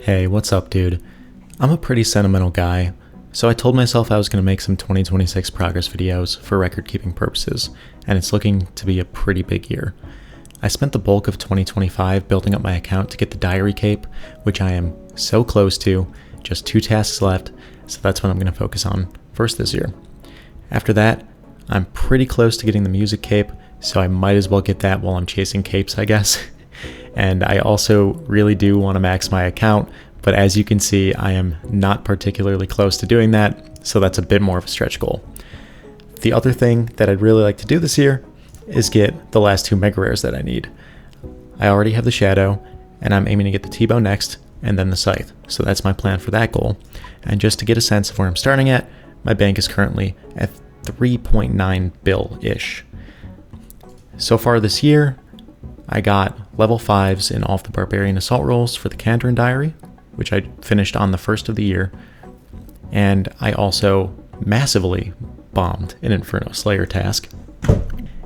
Hey, what's up, dude? I'm a pretty sentimental guy, so I told myself I was going to make some 2026 progress videos for record-keeping purposes, and it's looking to be a pretty big year. I spent the bulk of 2025 building up my account to get the diary cape, which I am so close to, just 2 tasks left, so that's what I'm going to focus on first this year. After that, I'm pretty close to getting the music cape, so I might as well get that while I'm chasing capes, I guess. And I also really do want to max my account, but as you can see, I am not particularly close to doing that, so that's a bit more of a stretch goal. The other thing that I'd really like to do this year is get the last 2 mega rares that I need. I already have the Shadow, and I'm aiming to get the T-Bow next, and then the Scythe, so that's my plan for that goal. And just to get a sense of where I'm starting at, my bank is currently at 3.9 bill-ish. So far this year, I got level 5s in all of the Barbarian Assault rolls for the Kandran Diary, which I finished on the first of the year, and I also massively bombed an Inferno Slayer task,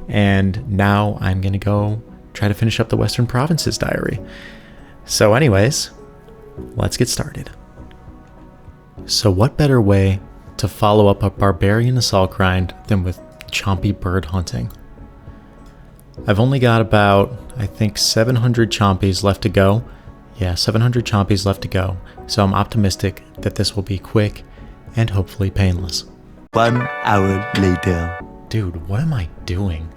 and now I'm going to go try to finish up the Western Provinces Diary. So anyways, let's get started. So what better way to follow up a Barbarian Assault grind than with Chompy bird hunting? I've only got about, I think, 700 Chompies left to go. Yeah, 700 Chompies left to go. So I'm optimistic that this will be quick and hopefully painless. 1 hour later. Dude, what am I doing?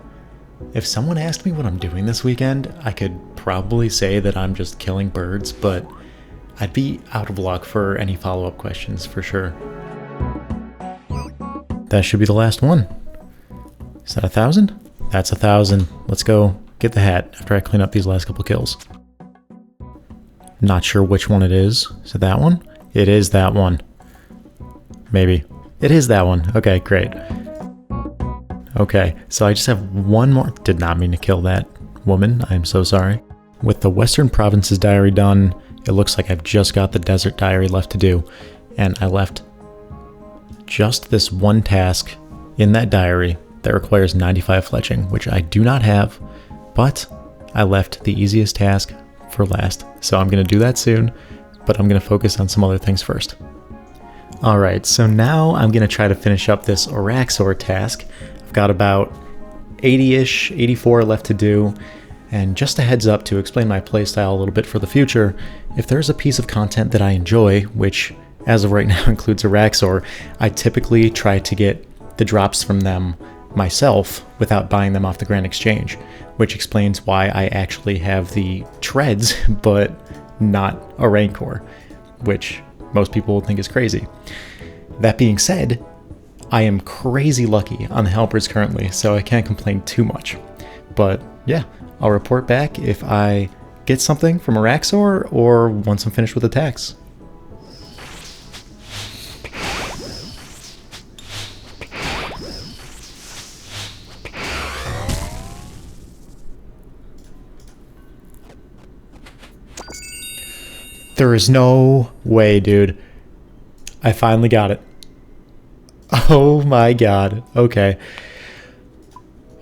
If someone asked me what I'm doing this weekend, I could probably say that I'm just killing birds, but I'd be out of luck for any follow-up questions for sure. That should be the last one. Is that 1,000? That's 1,000. Let's go get the hat after I clean up these last couple kills. Not sure which one it is. Is it that one? It is that one. Maybe. It is that one. Okay, great. Okay, so I just have one more. Did not mean to kill that woman. I'm so sorry. With the Western Provinces Diary done, it looks like I've just got the Desert Diary left to do. And I left just this one task in that diary that requires 95 fletching, which I do not have, but I left the easiest task for last. So I'm going to do that soon, but I'm going to focus on some other things first. Alright, so now I'm going to try to finish up this Araxxor task. I've got about 80-ish, 84 left to do, and just a heads up to explain my playstyle a little bit for the future, if there's a piece of content that I enjoy, which as of right now includes Araxxor, I typically try to get the drops from them myself without buying them off the Grand Exchange, which explains why I actually have the treads but not a Rancor, which most people will think is crazy. That being said, I am crazy lucky on the helpers currently, so I can't complain too much. But yeah, I'll report back if I get something from Araxxor or once I'm finished with attacks. There is no way, dude. I finally got it. Oh my god. Okay.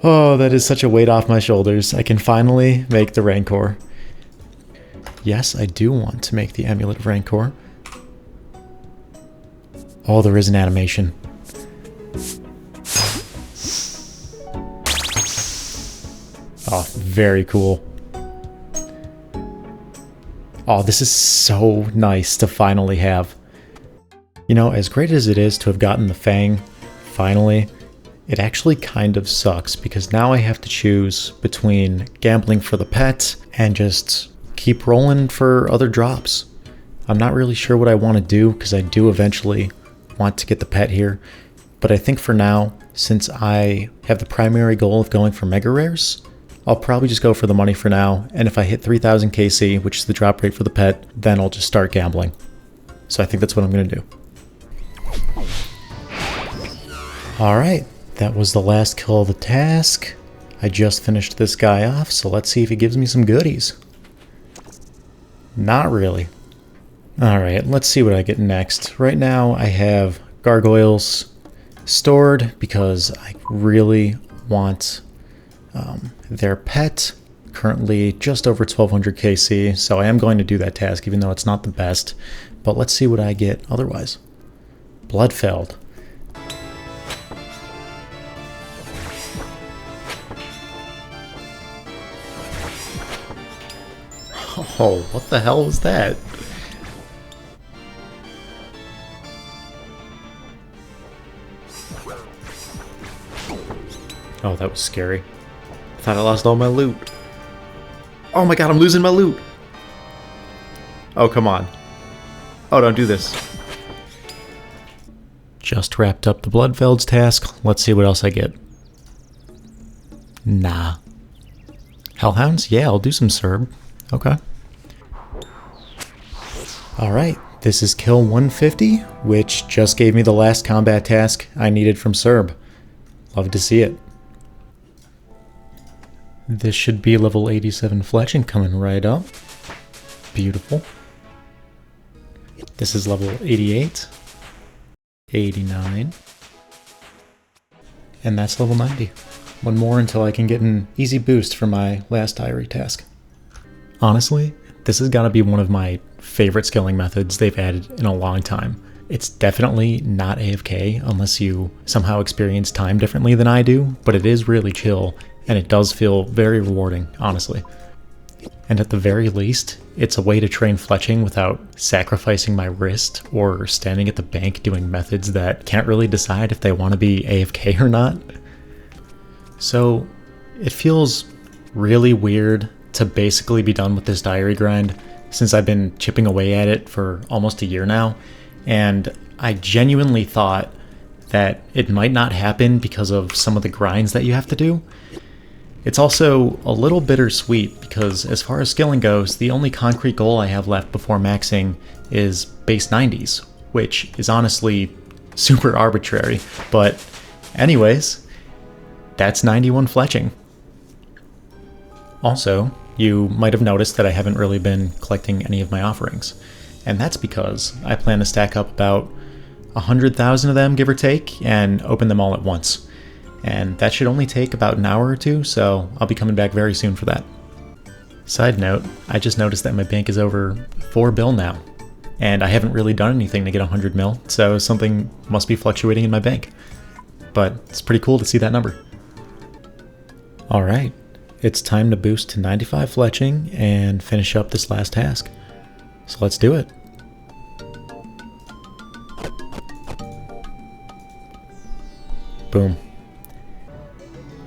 Oh, that is such a weight off my shoulders. I can finally make the Rancor. Yes, I do want to make the Amulet of Rancor. Oh, there is an animation. Oh, very cool. Oh, this is so nice to finally have. You know, as great as it is to have gotten the Fang, finally, it actually kind of sucks because now I have to choose between gambling for the pet and just keep rolling for other drops. I'm not really sure what I want to do because I do eventually want to get the pet here, but I think for now, since I have the primary goal of going for mega rares, I'll probably just go for the money for now, and if I hit 3000 KC, which is the drop rate for the pet, then I'll just start gambling. So I think that's what I'm going to do. Alright, that was the last kill of the task. I just finished this guy off, so let's see if he gives me some goodies. Not really. Alright, let's see what I get next. Right now I have gargoyles stored because I really want their pet currently just over 1200 KC, so I am going to do that task even though it's not the best. But let's see what I get otherwise. Bloodfeld. Oh, what the hell was that? Oh, that was scary. I thought I lost all my loot. Oh my god, I'm losing my loot! Oh, come on. Oh, don't do this. Just wrapped up the Bloodfelds task. Let's see what else I get. Nah. Hellhounds? Yeah, I'll do some Serb. Okay. Alright, this is kill 150, which just gave me the last combat task I needed from Serb. Love to see it. This should be level 87 Fletching coming right up. Beautiful. This is level 88. 89. And that's level 90. One more until I can get an easy boost for my last diary task. Honestly, this has got to be one of my favorite skilling methods they've added in a long time. It's definitely not AFK unless you somehow experience time differently than I do, but it is really chill, and it does feel very rewarding, honestly. And at the very least, it's a way to train Fletching without sacrificing my wrist or standing at the bank doing methods that can't really decide if they want to be AFK or not. So it feels really weird to basically be done with this diary grind since I've been chipping away at it for almost a year now, and I genuinely thought that it might not happen because of some of the grinds that you have to do. It's also a little bittersweet because as far as skilling goes, the only concrete goal I have left before maxing is base 90s, which is honestly super arbitrary, but anyways, that's 91 Fletching. Also, you might have noticed that I haven't really been collecting any of my offerings, and that's because I plan to stack up about 100,000 of them, give or take, and open them all at once. And that should only take about an hour or two, so I'll be coming back very soon for that. Side note, I just noticed that my bank is over 4 bill now, and I haven't really done anything to get 100 mil, so something must be fluctuating in my bank. But it's pretty cool to see that number. Alright, it's time to boost to 95 Fletching and finish up this last task. So let's do it. Boom.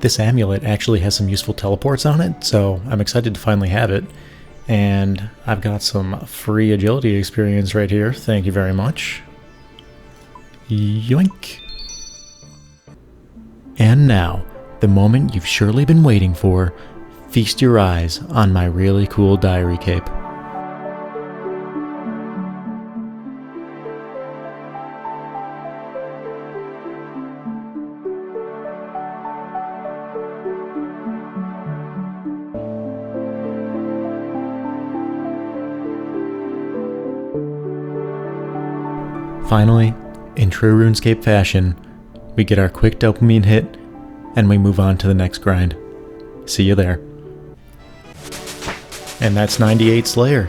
This amulet actually has some useful teleports on it, so I'm excited to finally have it. And I've got some free agility experience right here, thank you very much. Yoink! And now, the moment you've surely been waiting for, feast your eyes on my really cool diary cape. Finally, in true RuneScape fashion, we get our quick dopamine hit, and we move on to the next grind. See you there. And that's 98 Slayer.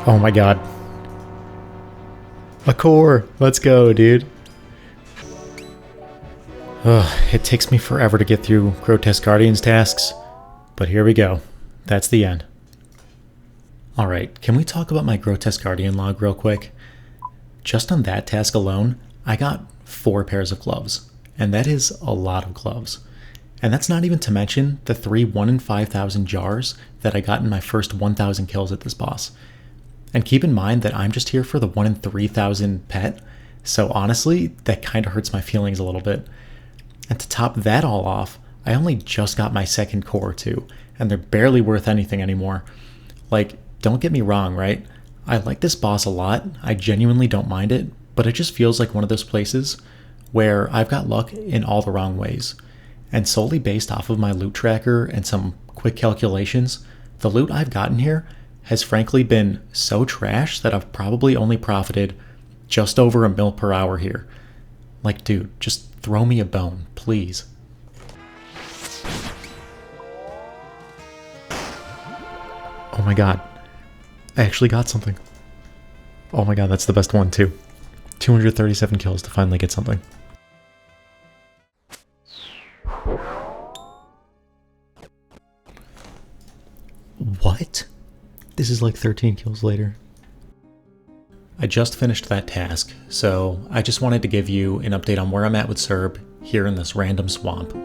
Oh my god. A core! Let's go, dude. Ugh, it takes me forever to get through Grotesque Guardians tasks, but here we go. That's the end. Alright, can we talk about my Grotesque Guardian log real quick? Just on that task alone, I got 4 pairs of gloves, and that is a lot of gloves. And that's not even to mention the 3 1 in 5,000 jars that I got in my first 1,000 kills at this boss. And keep in mind that I'm just here for the 1 in 3,000 pet, so honestly, that kind of hurts my feelings a little bit. And to top that all off, I only just got my second core too, and they're barely worth anything anymore. Like, don't get me wrong, right? I like this boss a lot, I genuinely don't mind it, but it just feels like one of those places where I've got luck in all the wrong ways. And solely based off of my loot tracker and some quick calculations, the loot I've gotten here has frankly been so trash that I've probably only profited just over 1 mil per hour here. Like, dude, just throw me a bone, please. Oh my god. I actually got something. Oh my god, that's the best one too. 237 kills to finally get something. What? This is like 13 kills later. I just finished that task, so I just wanted to give you an update on where I'm at with Serb here in this random swamp.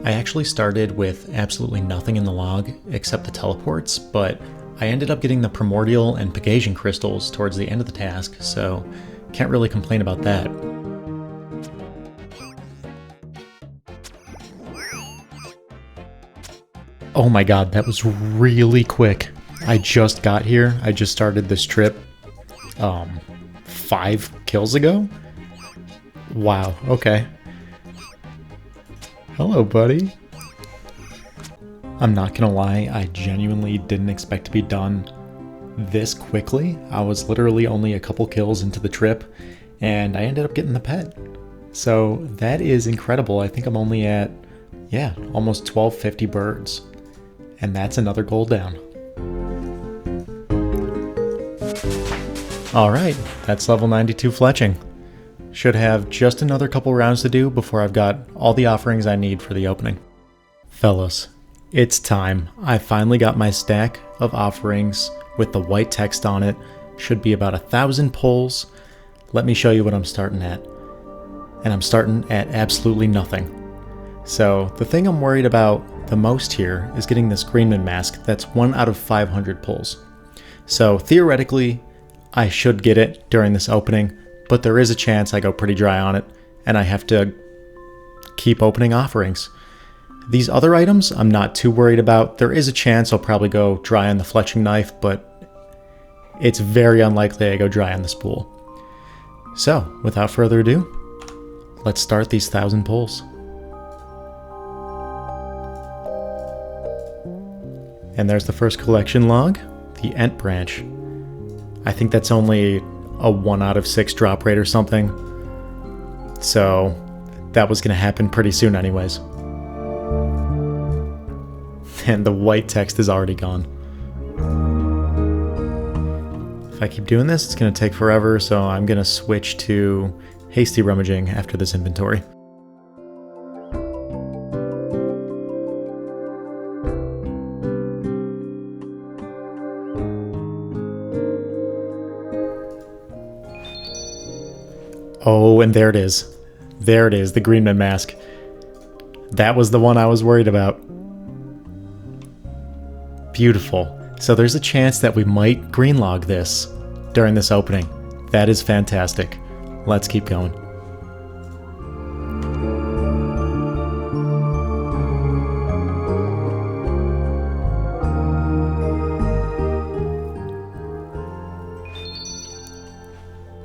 I actually started with absolutely nothing in the log except the teleports, but I ended up getting the primordial and Pegasian crystals towards the end of the task, so can't really complain about that. Oh my god, that was really quick. I just got here. I just started this trip 5 kills ago? Wow, okay. Hello, buddy. I'm not gonna lie, I genuinely didn't expect to be done this quickly. I was literally only a couple kills into the trip, and I ended up getting the pet. So that is incredible. I think I'm only at, yeah, almost 1250 birds. And that's another goal down. Alright, that's level 92 Fletching. Should have just another couple rounds to do before I've got all the offerings I need for the opening. Fellas, it's time. I finally got my stack of offerings with the white text on it. Should be about 1,000 pulls. Let me show you what I'm starting at. And I'm starting at absolutely nothing. So the thing I'm worried about the most here is getting this Greenman mask that's 1 out of 500 pulls. So theoretically, I should get it during this opening, but there is a chance I go pretty dry on it, and I have to keep opening offerings. These other items, I'm not too worried about. There is a chance I'll probably go dry on the fletching knife, but it's very unlikely I go dry on the spool. So, without further ado, let's start these 1,000 pulls. And there's the first collection log, the Ent branch. I think that's only a 1 out of 6 drop rate or something. So that was going to happen pretty soon anyways. And the white text is already gone. If I keep doing this, it's going to take forever, so I'm going to switch to hasty rummaging after this inventory. Oh, and there it is. There it is, the Greenman mask. That was the one I was worried about. Beautiful. So there's a chance that we might greenlog this during this opening. That is fantastic. Let's keep going.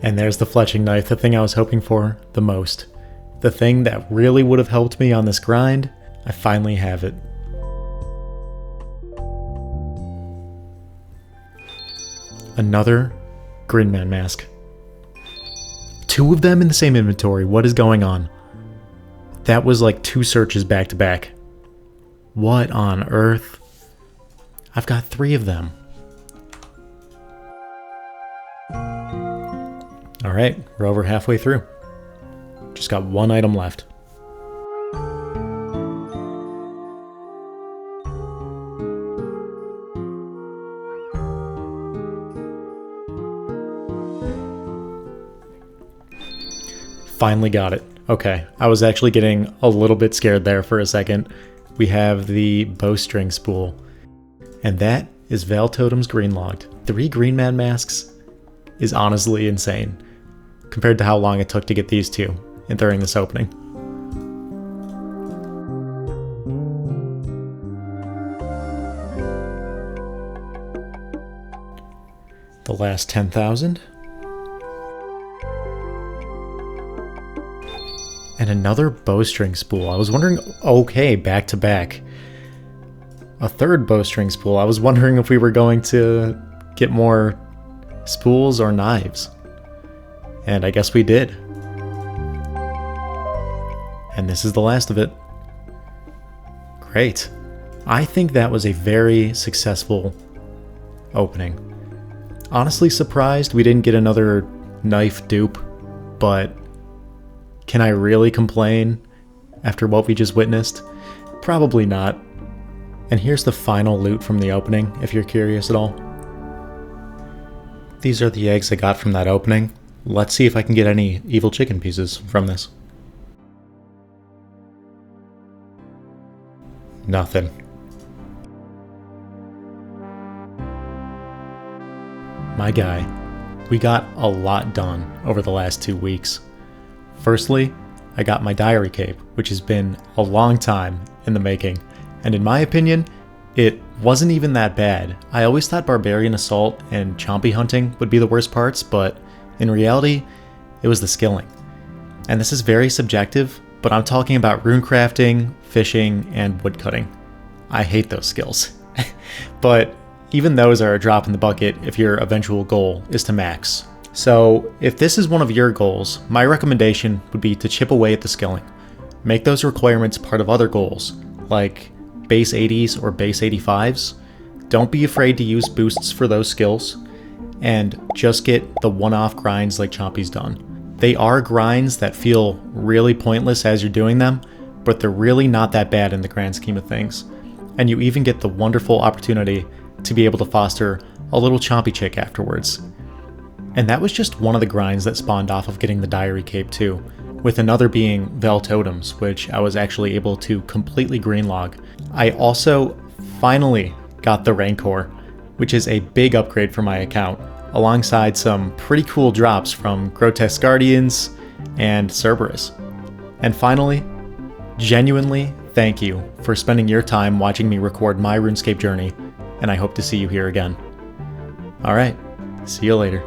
And there's the fletching knife, the thing I was hoping for the most. The thing that really would have helped me on this grind. I finally have it. Another Greenman mask. 2 of them in the same inventory. What is going on? That was like 2 searches back to back. What on earth? I've got 3 of them. Alright, we're over halfway through. Just got 1 item left. Finally got it. Okay, I was actually getting a little bit scared there for a second. We have the bowstring spool. And that is Vale Totems greenlogged. 3 Greenman masks is honestly insane, compared to how long it took to get these 2 during this opening. The last 10,000. And another bowstring spool. I was wondering, okay, back to back. a third bowstring spool. I was wondering if we were going to get more spools or knives. And I guess we did. And this is the last of it. Great. I think that was a very successful opening. Honestly surprised we didn't get another knife dupe, but can I really complain after what we just witnessed? Probably not. And here's the final loot from the opening, if you're curious at all. These are the eggs I got from that opening. Let's see if I can get any evil chicken pieces from this. Nothing. My guy, we got a lot done over the last 2 weeks. Firstly, I got my diary cape, which has been a long time in the making, and in my opinion, it wasn't even that bad. I always thought Barbarian Assault and Chompy hunting would be the worst parts, but in reality, it was the skilling. And this is very subjective, but I'm talking about runecrafting, fishing, and woodcutting. I hate those skills. But even those are a drop in the bucket if your eventual goal is to max. So if this is one of your goals, my recommendation would be to chip away at the skilling. Make those requirements part of other goals, like base 80s or base 85s. Don't be afraid to use boosts for those skills, and just get the one-off grinds like Chompy's done. They are grinds that feel really pointless as you're doing them, but they're really not that bad in the grand scheme of things. And you even get the wonderful opportunity to be able to foster a little Chompy chick afterwards. And that was just one of the grinds that spawned off of getting the diary cape too, with another being Vale Totems, which I was actually able to completely greenlog. I also finally got the Rancor, which is a big upgrade for my account, alongside some pretty cool drops from Grotesque Guardians and Cerberus. And finally, genuinely thank you for spending your time watching me record my RuneScape journey, and I hope to see you here again. Alright, see you later.